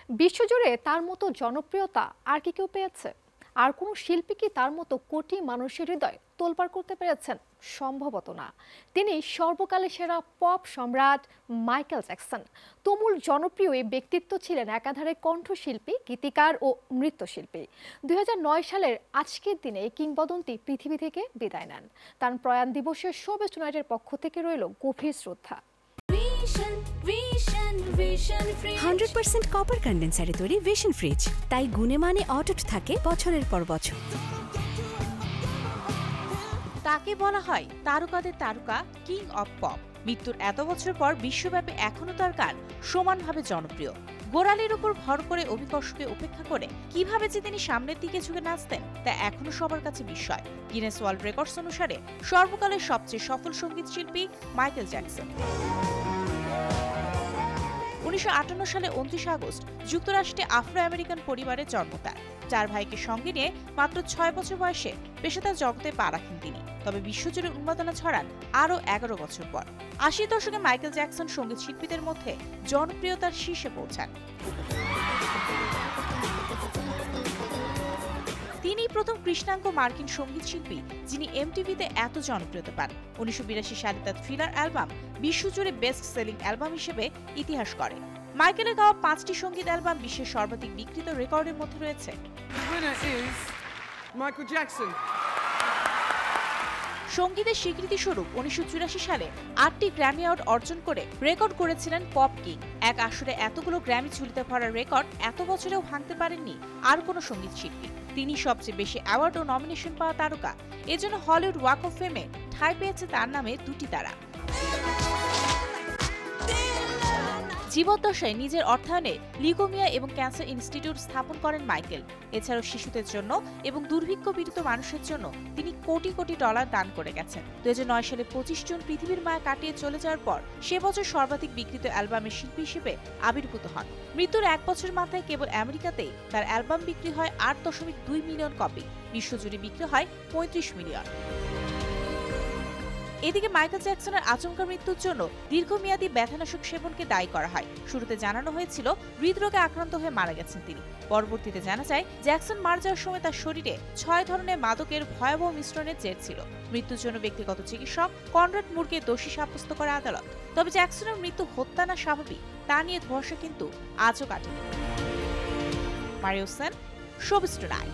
বিশ্বজুড়ে তার মতো জনপ্রিয়তা আর কি কেউ পেয়েছে? আর কোনো শিল্পী কি তার মতো কোটি মানুষের হৃদয় তোলপাড় করতে পেরেছেন? সম্ভবত না। তিনি সর্বকালের সেরা পপ সম্রাট মাইকেল জ্যাকসন। তুমুল জনপ্রিয় এই ব্যক্তিত্ব ছিলেন একাধারে কণ্ঠশিল্পী, গীতিকার ও নৃত্যশিল্পী। 2009 সালের আজকের দিনে এই কিংবদন্তি পৃথিবী থেকে বিদায় নেন। তার প্রয়াণ দিবসে শোবিজ টুনাইটের পক্ষ থেকে রইল গভীর শ্রদ্ধা। 100% কপার কন্ডেন্সারে তৈরি ভিশন ফ্রিজ, তাই গুণে মানে অটুট থাকে বছরের পর বছর। তাকে বলা হয় তারকাদের তারকা, কিং অব পপ। মৃত্যুর এত বছর পর বিশ্বব্যাপী এখনো তার গান সমানভাবে জনপ্রিয়। গোড়ালির উপর ভর করে অভিকর্ষকে উপেক্ষা করে কিভাবে যে তিনি সামনের দিকে ঝুঁকে নাচতেন তা এখনো সবার কাছে বিস্ময়। গিনেস ওয়ার্ল্ড রেকর্ডস অনুসারে সর্বকালের সবচেয়ে সফল সঙ্গীত শিল্পী মাইকেল জ্যাকসন। 1958 সালে 29 আগস্ট যুক্তরাষ্ট্রে আফ্রো আমেরিকান পরিবারে জন্ম তার। 4 ভাইকে সঙ্গে নিয়ে মাত্র 6 বছর বয়সে পেশাদার জগতে পা রাখেন তিনি। তবে বিশ্বজুড়ে উন্মাদনা ছড়ান আরও 11 বছর পর। 80 দশকে মাইকেল জ্যাকসন সঙ্গীত শিল্পীদের মধ্যে জনপ্রিয়তার শীর্ষে পৌঁছান। তিনি প্রথম কৃষ্ণাঙ্গ মার্কিন সঙ্গীত শিল্পী যিনি এমটিভিতে এত জনপ্রিয়তা পান। 1982 সালে তার থ্রিলার অ্যালবাম বিশ্বজুড়ে বেস্ট সেলিং অ্যালবাম হিসেবে ইতিহাস করে। মাইকেলের গাওয়া 5টি সঙ্গীত অ্যালবাম বিশ্বের সর্বাধিক বিক্রিত রেকর্ডের মধ্যে রয়েছে। সঙ্গীতের স্বীকৃতি স্বরূপ 1984 সালে 8টি গ্র্যামি অ্যাওয়ার্ড অর্জন করে রেকর্ড করেছিলেন পপ কিং। এক আসরে এতগুলো গ্র্যামি ঝুলিতে ভরা রেকর্ড এত বছরেও ভাঙতে পারেননি আর কোনো সঙ্গীত শিল্পী। তিনি সবচেয়ে বেশি অ্যাওয়ার্ড ও নমিনেশন পাওয়া তারকা। এজন্য হলিউড ওয়াক অফ ফেমে ঠাঁই পেয়েছে তার নামে 2টি তারা। জীবদ্দশায় নিজের অর্থায়নে লিউকেমিয়া এবং ক্যান্সার ইনস্টিটিউট স্থাপন করেন মাইকেল। এছাড়াও শিশুদের জন্য এবং দুর্ভিক্ষ পীড়িত মানুষের জন্য তিনি কোটি কোটি ডলার দান করে গেছেন। 2009 সালে 25 জন পৃথিবীর মায়া কাটিয়ে চলে যাওয়ার পর সে বছর সর্বাধিক বিক্রিত অ্যালবামের শিল্পী হিসেবে আবির্ভূত হন। মৃত্যুর 1 বছর মাথায় কেবল আমেরিকাতেই তার অ্যালবাম বিক্রি হয় 8.2 মিলিয়ন কপি। বিশ্বজুড়ে বিক্রি হয় 35 মিলিয়ন। এদিকে মাইকেল জ্যাকসনের আচমকা মৃত্যুর জন্য দীর্ঘমেয়াদী ব্যথানাশক সেবনকে দায়ী করা হয়। শুরুতে জানানো হয়েছিল হৃদরোগে আক্রান্ত হয়ে মারা গেছেন তিনি। পরবর্তীতে জানা যায় জ্যাকসন মারা যাওয়ার সময় তার শরীরে 6 ধরনের মাদকের ভয়াবহ মিশ্রণের জের ছিল। মৃত্যুর জন্য ব্যক্তিগত চিকিৎসক কনরাড মুরকে দোষী সাব্যস্ত করে আদালত। তবে জ্যাকসনের মৃত্যু হত্যা না স্বাভাবিক তা নিয়ে ধোঁয়াশা কিন্তু আজও কাটেনি। Mario Sen, showbiz tonight.